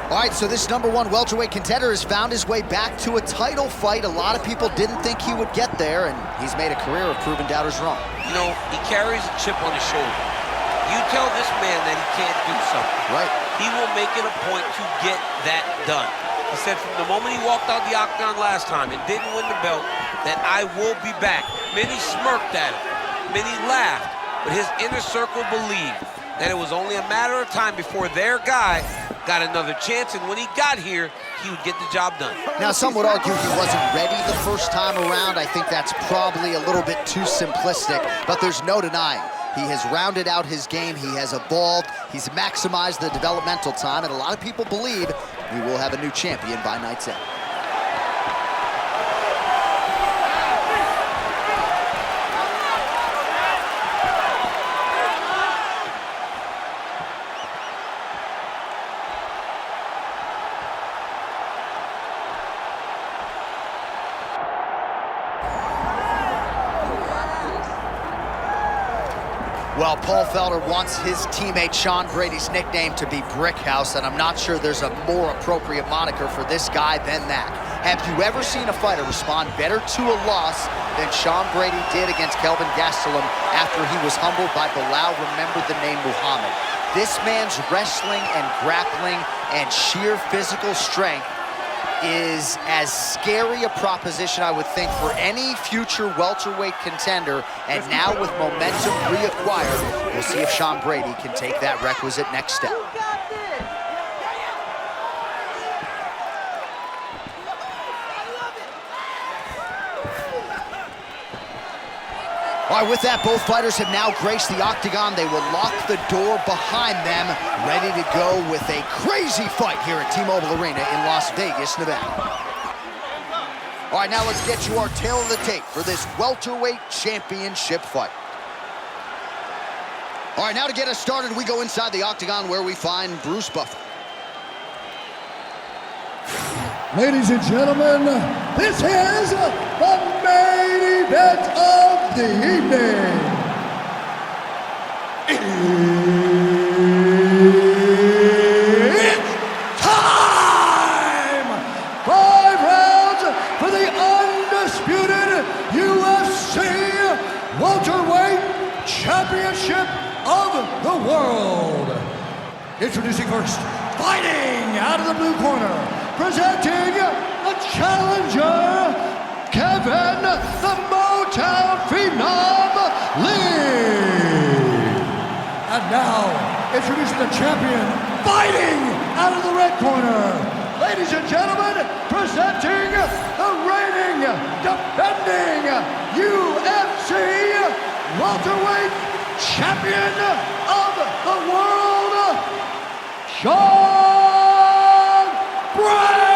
All right, so this #1 welterweight contender has found his way back to a title fight. A lot of people didn't think he would get there, and he's made a career of proving doubters wrong. You know, he carries a chip on his shoulder. You tell this man that he can't do something. Right. He will make it a point to get that done. He said from the moment he walked out the octagon last time and didn't win the belt, that I will be back. Many smirked at him. Many laughed. But his inner circle believed that it was only a matter of time before their guy got another chance, and when he got here, he would get the job done. Now, some would argue he wasn't ready the first time around. I think that's probably a little bit too simplistic, but there's no denying. He has rounded out his game, he has evolved, he's maximized the developmental time, and a lot of people believe we will have a new champion by night's end. Well, Paul Felder wants his teammate Sean Brady's nickname to be Brickhouse, and I'm not sure there's a more appropriate moniker for this guy than that. Have you ever seen a fighter respond better to a loss than Sean Brady did against Kelvin Gastelum after he was humbled by Bilal remembered the name Muhammad? This man's wrestling and grappling and sheer physical strength is as scary a proposition, I would think, for any future welterweight contender. And now with momentum reacquired, we'll see if Sean Brady can take that requisite next step. All right, with that, both fighters have now graced the octagon. They will lock the door behind them, ready to go with a crazy fight here at T-Mobile Arena in Las Vegas, Nevada. All right, now let's get you our tail of the tape for this welterweight championship fight. All right, now to get us started, we go inside the octagon where we find Bruce Buffer. Ladies and gentlemen, this is the main event of the evening. It's time! 5 rounds for the undisputed UFC welterweight championship of the world. Introducing first, fighting out of the blue corner, presenting the challenger, Kevin the Motown Phenom Lee. And now, introducing the champion, fighting out of the red corner. Ladies and gentlemen, presenting the reigning, defending UFC welterweight champion of the world, Sean Brady!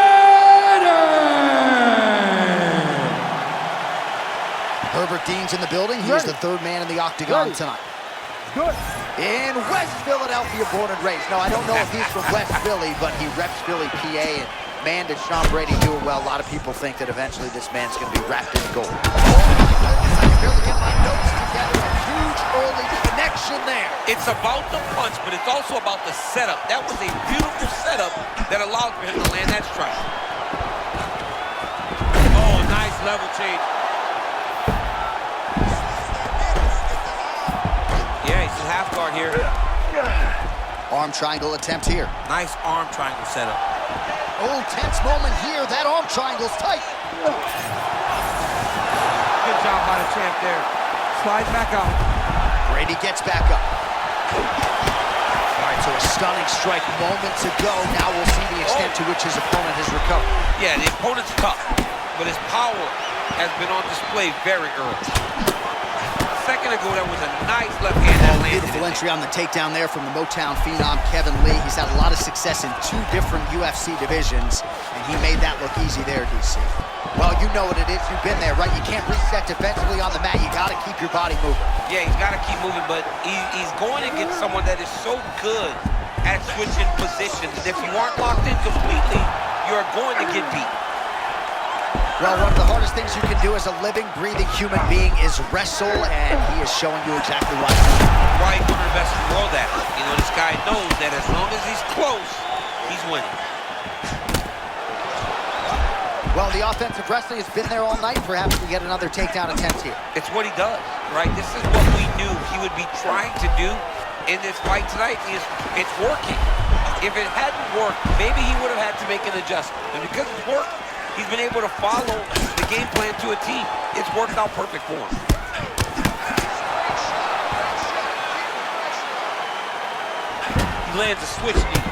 Herbert Dean's in the building. He is the third man in the octagon tonight. Good. In West Philadelphia, born and raised. No, I don't know if he's from West Philly, but he reps Philly, PA, and man, did Sean Brady do it well. A lot of people think that eventually this man's going to be wrapped in gold. I can barely get my notes together. A huge early connection there. It's about the punch, but it's also about the setup. That was a beautiful setup that allowed for him to land that strike. Oh, nice level change. Yeah, he's in half guard here. Arm triangle attempt here. Nice arm triangle setup. Oh, tense moment here. That arm triangle's tight. Good job by the champ there. Slides back out. Brady gets back up. All right, so a stunning strike moments ago. Now we'll see the extent to which his opponent has recovered. Yeah, the opponent's tough, but his power has been on display very early. A second ago, that was a nice left hand that landed. Beautiful entry on the takedown there from the Motown Phenom, Kevin Lee. He's had a lot of success in 2 different UFC divisions, and he made that look easy there, DC. Well, you know what it is. You've been there, right? You can't reset defensively on the mat. You got to keep your body moving. Yeah, he's got to keep moving, but he's going to get someone that is so good at switching positions. If you aren't locked in completely, you're going to get beat. Well, one of the hardest things you can do as a living, breathing human being is wrestle, and he is showing you exactly why. Probably one of the best in the world at it. You know, this guy knows that as long as he's close, he's winning. Well, the offensive wrestling has been there all night. Perhaps we get another takedown attempt here. It's what he does, right? This is what we knew he would be trying to do in this fight tonight. It's working. If it hadn't worked, maybe he would have had to make an adjustment. And because it's worked, he's been able to follow the game plan to a T. It's worked out perfect for him. He lands a switch knee.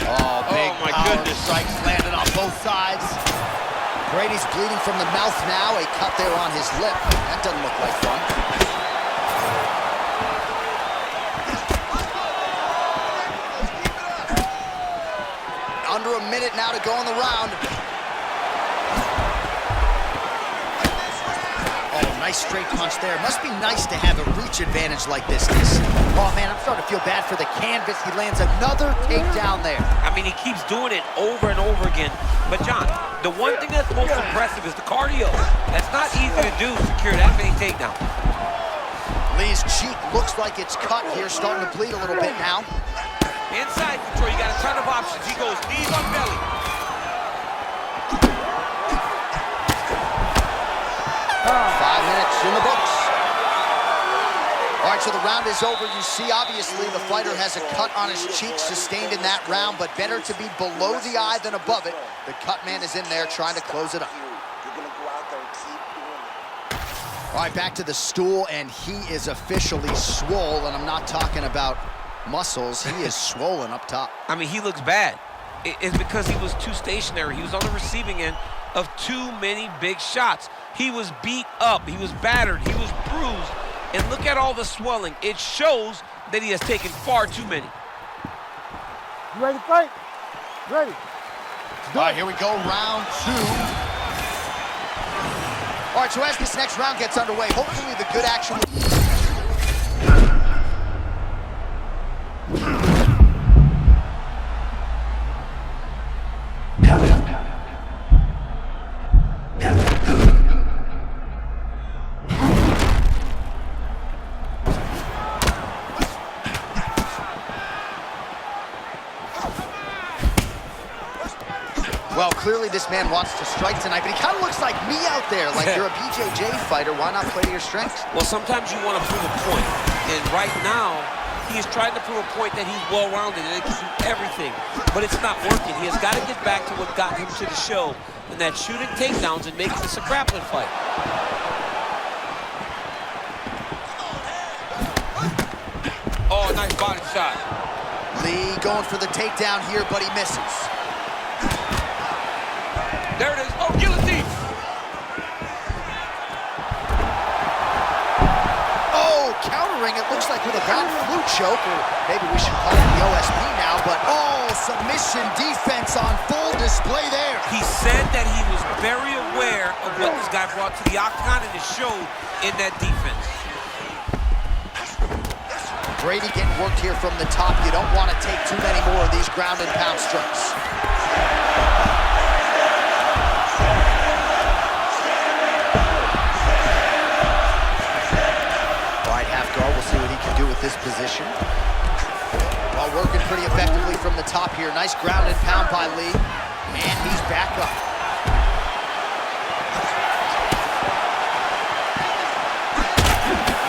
Oh, big my power goodness. strikes landed on both sides. Brady's bleeding from the mouth now. A cut there on his lip. That doesn't look like fun. Under a minute now to go in the round. Oh, nice straight punch there. Must be nice to have a reach advantage like this. Oh, man, I'm starting to feel bad for the canvas. He lands another takedown there. I mean, he keeps doing it over and over again. But, John, the one thing that's most impressive is the cardio. That's not easy to do, secure that many takedowns. Lee's cheek looks like it's cut here, starting to bleed a little bit now. Inside control, you got a ton of options. He goes knees on belly. 5 minutes in the books. All right, so the round is over. You see, obviously, the fighter has a cut on his cheek sustained in that round, but better to be below the eye than above it. The cut man is in there trying to close it up. All right, back to the stool, and he is officially swollen. I'm not talking about muscles. He is swollen up top. I mean, he looks bad. It's because he was too stationary. He was on the receiving end of too many big shots. He was beat up. He was battered. He was bruised. And look at all the swelling. It shows that he has taken far too many. You ready to fight? Ready. All right, here we go, round 2. All right, so as this next round gets underway, hopefully the good action will... Well, clearly this man wants to strike tonight, but he kind of looks like me out there. Like, you're a BJJ fighter. Why not play to your strengths? Well, sometimes you want to prove a point. And right now, he is trying to prove a point that he's well-rounded and he can do everything. But it's not working. He has got to get back to what got him to the show, and that's shooting takedowns and making this a grappling fight. Oh, nice body shot. Lee going for the takedown here, but he misses. There it is. Oh, guillotine. Oh, countering, it looks like with a bad flu choke, or maybe we should call it the OSP now, but oh, submission defense on full display there. He said that he was very aware of what this guy brought to the octagon, and it showed in that defense. Brady getting worked here from the top. You don't want to take too many more of these ground and pound strikes. We'll see what he can do with this position. While working pretty effectively from the top here. Nice ground and pound by Lee. And he's back up.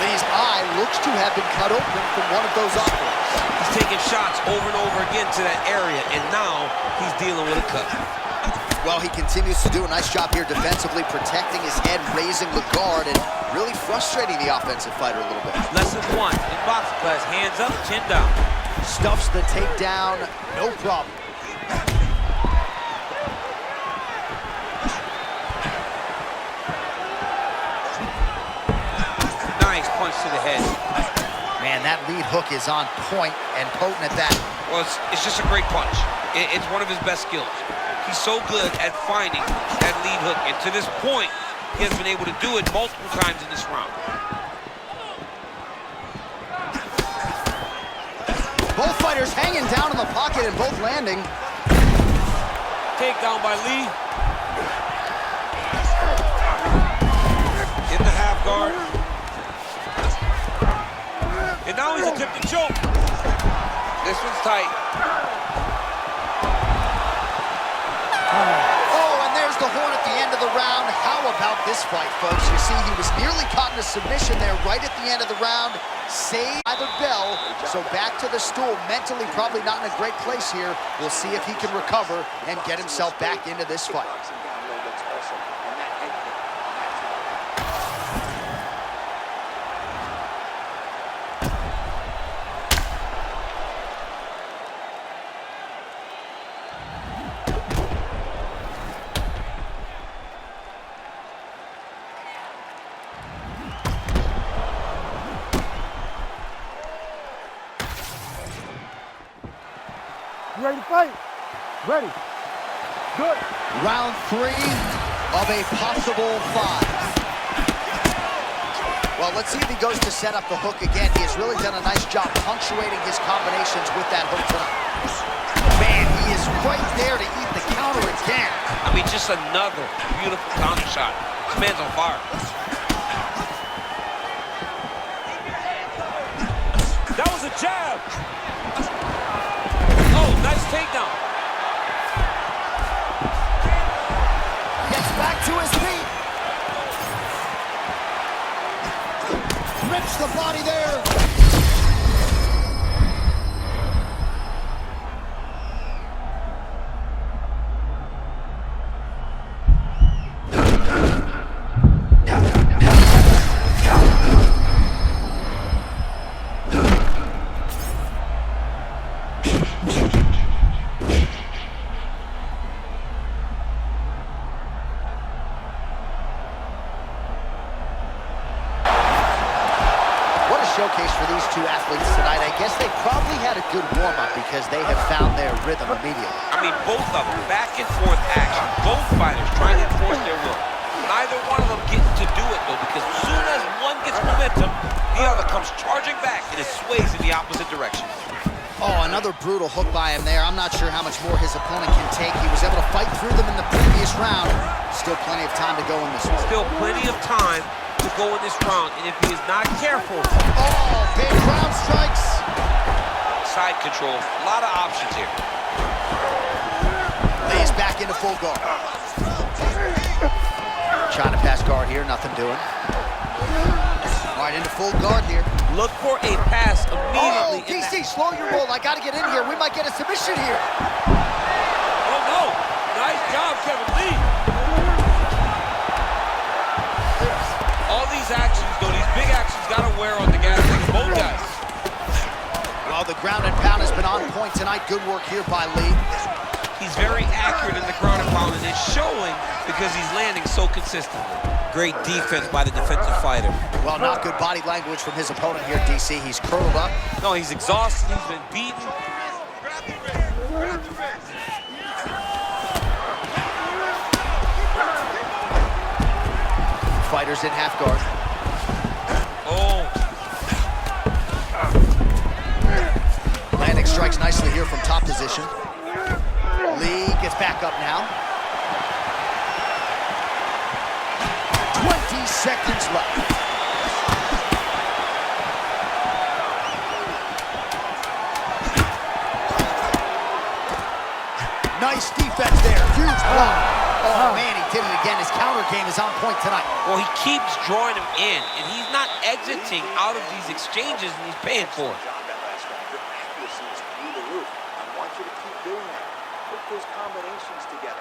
Lee's eye looks to have been cut open from one of those offerings. He's taking shots over and over again to that area, and now he's dealing with a cut. Well, he continues to do a nice job here defensively, protecting his head, raising the guard, and really frustrating the offensive fighter a little bit. Lesson 1 in boxing class, hands up, chin down. Stuffs the takedown, no problem. Nice punch to the head. Man, that lead hook is on point and potent at that. Well, it's just a great punch. It's one of his best skills. He's so good at finding that lead hook, and to this point, he has been able to do it multiple times in this round. Both fighters hanging down in the pocket and both landing. Takedown by Lee. In the half guard. And now he's attempting choke. This one's tight. Oh, and there's the horn at the end of the round. How about this fight, folks? You see, he was nearly caught in a submission there right at the end of the round. Saved by the bell, so back to the stool. Mentally probably not in a great place here. We'll see if he can recover and get himself back into this fight. You ready to fight? Ready. Good. Round 3 of a possible 5. Well, let's see if he goes to set up the hook again. He has really done a nice job punctuating his combinations with that hook tonight. Man, he is right there to eat the counter again. I mean, just another beautiful counter shot. This man's on fire. That was a jab. Oh, nice takedown. Gets back to his feet. Rips the body there. Showcase for these two athletes tonight. I guess they probably had a good warm-up because they have found their rhythm immediately. I mean, both of them, back and forth action. Both fighters trying to enforce their will. Neither one of them getting to do it, though, because as soon as one gets momentum, the other comes charging back and it sways in the opposite direction. Oh, another brutal hook by him there. I'm not sure how much more his opponent can take. He was able to fight through them in the previous round. Still plenty of time to go in this one. Still plenty of time to go in this round, and if he is not careful... Oh, big ground strikes. Side control, a lot of options here. Lays back into full guard. Trying to pass guard here, nothing doing. All right, into full guard here. Look for a pass immediately. Oh, DC, slow your roll. I got to get in here. We might get a submission here. Oh, no. Nice job, Kevin Lee. All these actions, though, these big actions got to wear on the gas tank, both guys. Well, the ground and pound has been on point tonight. Good work here by Lee. He's very accurate in the ground and pound, and it's showing because he's landing so consistently. Great defense by the defensive fighter. Well, not good body language from his opponent here, DC. He's curled up. No, he's exhausted. He's been beaten. Fighters in half guard. Oh. Landing strikes nicely here from top position. Lee gets back up now. 20 seconds left. Nice defense there. Huge block. Oh, man, he did it again. His counter game is on point tonight. Well, he keeps drawing him in, and he's not exiting out of these exchanges, and he's paying for it. Those combinations together.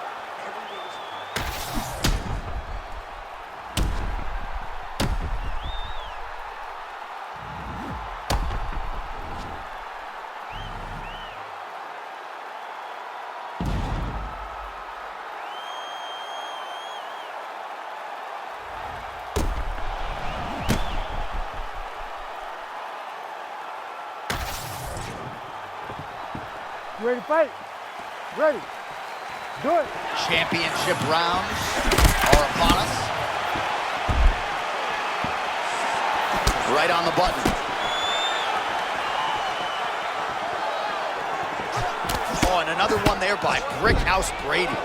You ready to fight? Ready. Good. Championship rounds are upon us. Right on the button. Oh, and another one there by Brickhouse Brady. Oh,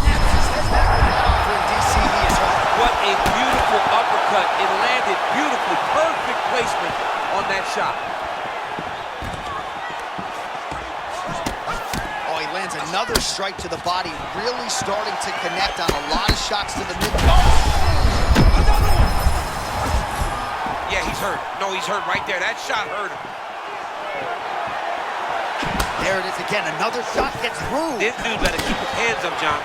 snaps his head back with that offer, and DC, he is hurt. What a beautiful uppercut. It landed beautifully, perfect placement on that shot. Oh, he lands another strike to the body, really starting to connect on a lot of shots to the mid. Yeah, he's hurt. No, he's hurt right there. That shot hurt him. There it is again. Another shot gets through. This dude better keep his hands up, John.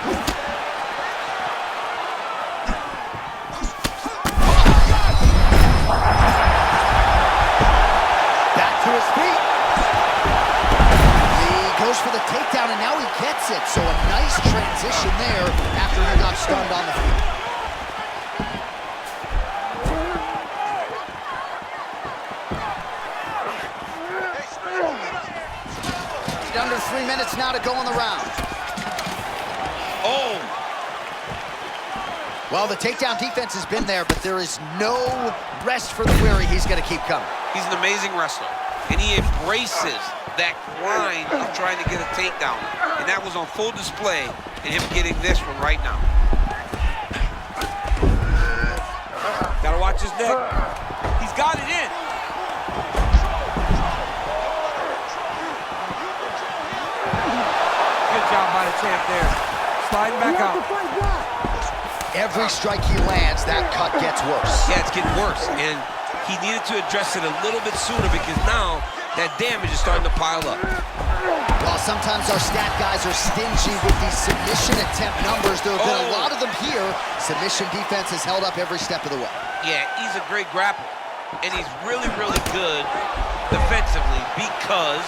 Back to his feet. He goes for the takedown, and now he gets it. So a nice transition there after he got stunned on the feet. Under 3 minutes now to go in the round. Oh! Well, the takedown defense has been there, but there is no rest for the weary. He's going to keep coming. He's an amazing wrestler, and he embraces that grind of trying to get a takedown. And that was on full display in him getting this one right now. Gotta watch his neck. He's got it in. Good job by the champ there. Sliding back out. Every strike he lands, that cut gets worse. Yeah, it's getting worse, and he needed to address it a little bit sooner because now that damage is starting to pile up. Well, sometimes our stat guys are stingy with these submission attempt numbers. There have been a lot of them here. Submission defense has held up every step of the way. Yeah, he's a great grappler, and he's really, really good defensively because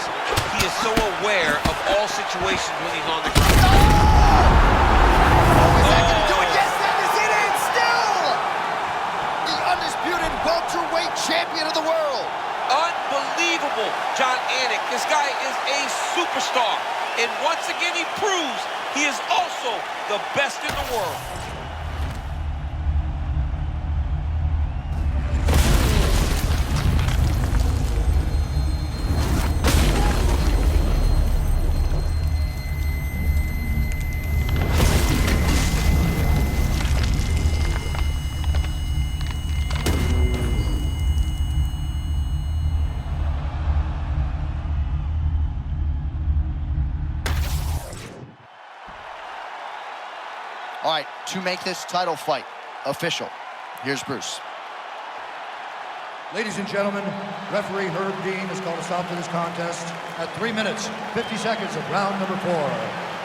he is so aware of all situations when he's on the ground. Is that going to do it? Yes, that is it, and still the undisputed welterweight champion of the world. Unbelievable, John Anik. This guy is a superstar, and once again he proves he is also the best in the world. All right, to make this title fight official, here's Bruce. Ladies and gentlemen, referee Herb Dean has called a stop to this contest at 3 minutes, 50 seconds of round number 4.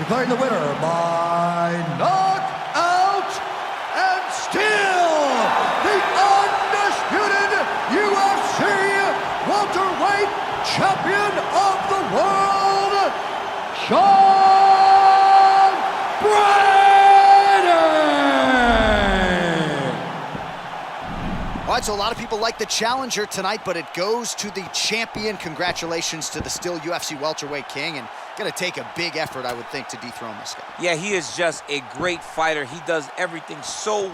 Declaring the winner by knockout and still the undisputed UFC welterweight champion of the world, Sean Brady! All right, so a lot of people like the challenger tonight, but it goes to the champion. Congratulations to the still UFC welterweight king, and going to take a big effort, I would think, to dethrone this guy. Yeah, he is just a great fighter. He does everything so well.